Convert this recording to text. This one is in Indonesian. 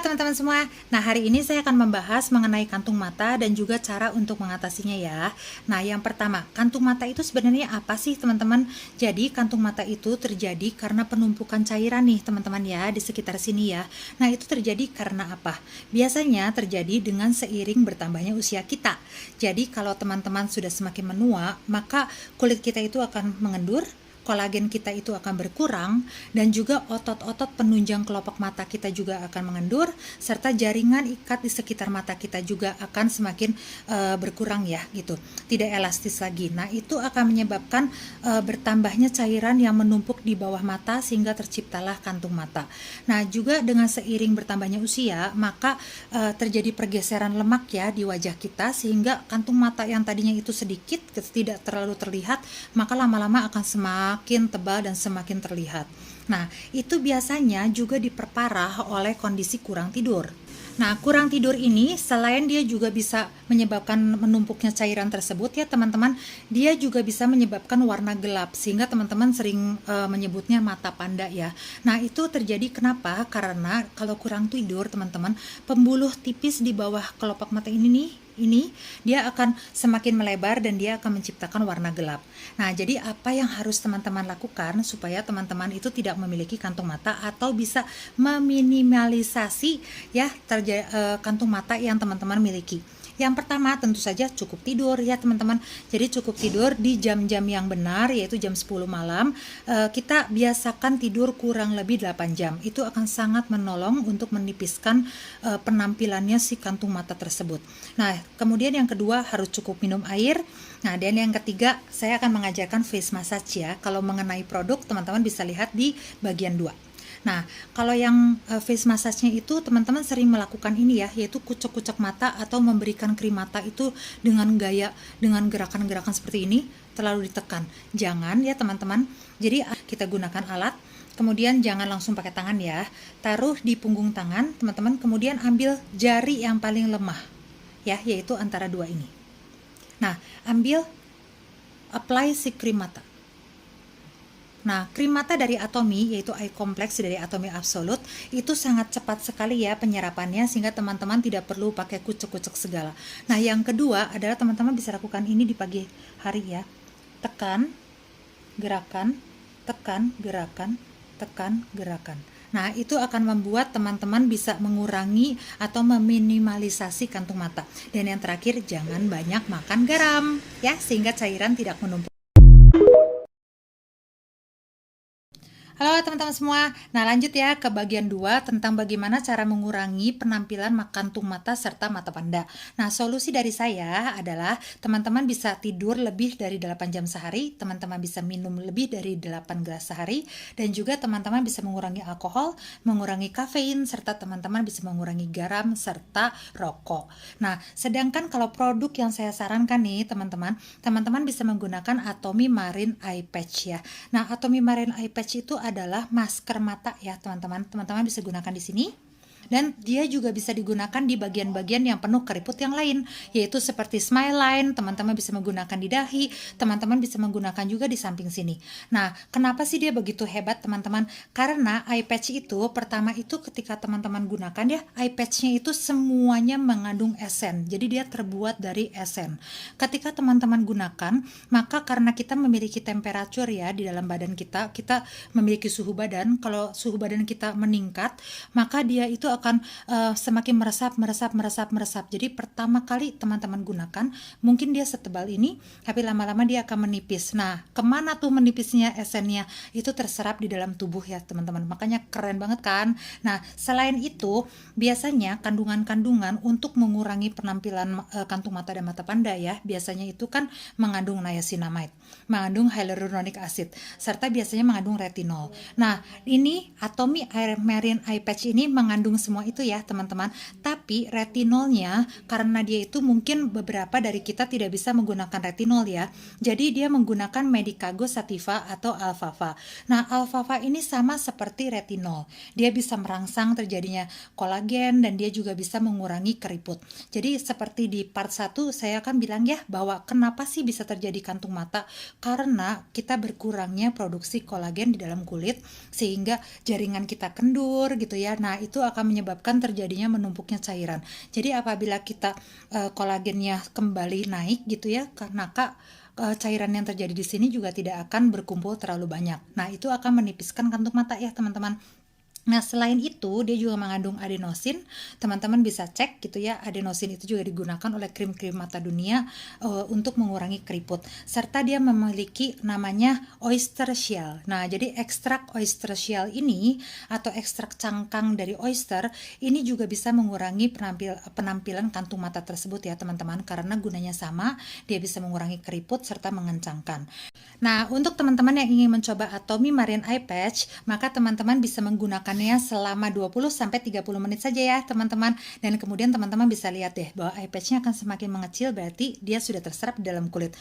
Halo teman-teman semua. Nah, hari ini saya akan membahas mengenai kantung mata dan juga cara untuk mengatasinya ya. Nah, yang pertama, kantung mata itu sebenarnya apa sih, teman-teman? Jadi, kantung mata itu terjadi karena penumpukan cairan nih, teman-teman ya, di sekitar sini ya. Nah, itu terjadi karena apa? Biasanya terjadi dengan seiring bertambahnya usia kita. Jadi, kalau teman-teman sudah semakin menua, maka kulit kita itu akan mengendur, kolagen kita itu akan berkurang, dan juga otot-otot penunjang kelopak mata kita juga akan mengendur, serta jaringan ikat di sekitar mata kita juga akan semakin berkurang ya gitu, tidak elastis lagi. Nah, itu akan menyebabkan bertambahnya cairan yang menumpuk di bawah mata sehingga terciptalah kantung mata. Nah, juga dengan seiring bertambahnya usia, maka terjadi pergeseran lemak ya di wajah kita, sehingga kantung mata yang tadinya itu sedikit, tidak terlalu terlihat, maka lama-lama akan semakin tebal dan semakin terlihat. Nah, itu biasanya juga diperparah oleh kondisi kurang tidur. Nah, kurang tidur ini selain dia juga bisa menyebabkan menumpuknya cairan tersebut ya teman-teman, dia juga bisa menyebabkan warna gelap, sehingga teman-teman sering menyebutnya mata panda ya. Nah, itu terjadi kenapa? Karena kalau kurang tidur teman-teman, pembuluh tipis di bawah kelopak mata ini dia akan semakin melebar dan dia akan menciptakan warna gelap. Nah, jadi apa yang harus teman-teman lakukan supaya teman-teman itu tidak memiliki kantung mata atau bisa meminimalisasi ya kantung mata yang teman-teman miliki? Yang pertama tentu saja cukup tidur ya teman-teman. Jadi cukup tidur di jam-jam yang benar, yaitu jam 10 malam. Kita biasakan tidur kurang lebih 8 jam. Itu akan sangat menolong untuk menipiskan penampilannya si kantung mata tersebut. Nah, kemudian yang kedua harus cukup minum air. Nah, dan yang ketiga saya akan mengajarkan face massage ya. Kalau mengenai produk teman-teman bisa lihat di bagian 2. Nah, kalau yang face massage-nya itu teman-teman sering melakukan ini ya, yaitu kucek-kucek mata atau memberikan krim mata itu dengan gerakan-gerakan seperti ini, terlalu ditekan. Jangan ya teman-teman. Jadi kita gunakan alat, kemudian jangan langsung pakai tangan ya. Taruh di punggung tangan, teman-teman, kemudian ambil jari yang paling lemah ya, yaitu antara dua ini. Nah, apply si krim mata. Nah, krim mata dari Atomy, yaitu eye complex dari Atomy Absolute, itu sangat cepat sekali ya penyerapannya, sehingga teman-teman tidak perlu pakai kucek-kucek segala. Nah, yang kedua adalah teman-teman bisa lakukan ini di pagi hari ya. Tekan, gerakan, tekan, gerakan, tekan, gerakan. Nah, itu akan membuat teman-teman bisa mengurangi atau meminimalisasi kantung mata. Dan yang terakhir, jangan banyak makan garam ya, sehingga cairan tidak menumpuk. Halo teman-teman semua. Nah, lanjut ya ke bagian 2 tentang bagaimana cara mengurangi penampilan kantung mata serta mata panda. Nah, solusi dari saya adalah teman-teman bisa tidur lebih dari 8 jam sehari, teman-teman bisa minum lebih dari 8 gelas sehari, dan juga teman-teman bisa mengurangi alkohol, mengurangi kafein, serta teman-teman bisa mengurangi garam serta rokok. Nah, sedangkan kalau produk yang saya sarankan nih teman-teman bisa menggunakan Atomy Marine Eye Patch ya. Nah, Atomy Marine Eye Patch itu adalah masker mata ya teman-teman. Teman-teman bisa gunakan di sini. Dan dia juga bisa digunakan di bagian-bagian yang penuh keriput yang lain, yaitu seperti smile line, teman-teman bisa menggunakan di dahi, teman-teman bisa menggunakan juga di samping sini. Nah, kenapa sih dia begitu hebat teman-teman? Karena eye patch itu, pertama itu ketika teman-teman gunakan ya, eye patch-nya itu semuanya mengandung esen, jadi dia terbuat dari esen. Ketika teman-teman gunakan, maka karena kita memiliki temperatur ya di dalam badan kita memiliki suhu badan, kalau suhu badan kita meningkat, maka dia itu akan semakin meresap. Jadi pertama kali teman-teman gunakan, mungkin dia setebal ini, tapi lama-lama dia akan menipis. Nah, kemana tuh menipisnya esennya? Itu terserap di dalam tubuh ya teman-teman. Makanya keren banget kan? Nah, selain itu, biasanya kandungan-kandungan untuk mengurangi penampilan kantung mata dan mata panda ya, biasanya itu kan mengandung niacinamide, mengandung hyaluronic acid, serta biasanya mengandung retinol. Nah, ini Atomy Marine Eye Patch ini mengandung semua itu ya teman-teman, tapi retinolnya karena dia itu mungkin beberapa dari kita tidak bisa menggunakan retinol ya, jadi dia menggunakan Medicago Sativa atau Alfalfa. Nah, Alfalfa ini sama seperti retinol, dia bisa merangsang terjadinya kolagen dan dia juga bisa mengurangi keriput. Jadi seperti di part 1 saya akan bilang ya bahwa kenapa sih bisa terjadi kantung mata, karena kita berkurangnya produksi kolagen di dalam kulit sehingga jaringan kita kendur gitu ya. Nah, itu akan menyebabkan terjadinya menumpuknya cairan. Jadi apabila kita kolagennya kembali naik gitu ya, karena cairan yang terjadi di sini juga tidak akan berkumpul terlalu banyak. Nah, itu akan menipiskan kantung mata ya, teman-teman. Nah, selain itu, dia juga mengandung adenosin. Teman-teman bisa cek gitu ya, adenosin itu juga digunakan oleh krim-krim mata dunia untuk mengurangi keriput. Serta dia memiliki namanya oyster shell. Nah, jadi ekstrak oyster shell ini atau ekstrak cangkang dari oyster ini juga bisa mengurangi penampilan kantung mata tersebut ya, teman-teman, karena gunanya sama, dia bisa mengurangi keriput serta mengencangkan. Nah, untuk teman-teman yang ingin mencoba Atomy Marine Eye Patch, maka teman-teman bisa menggunakannya selama 20-30 menit saja ya, teman-teman. Dan kemudian teman-teman bisa lihat deh bahwa eye patch-nya akan semakin mengecil, berarti dia sudah terserap di dalam kulit.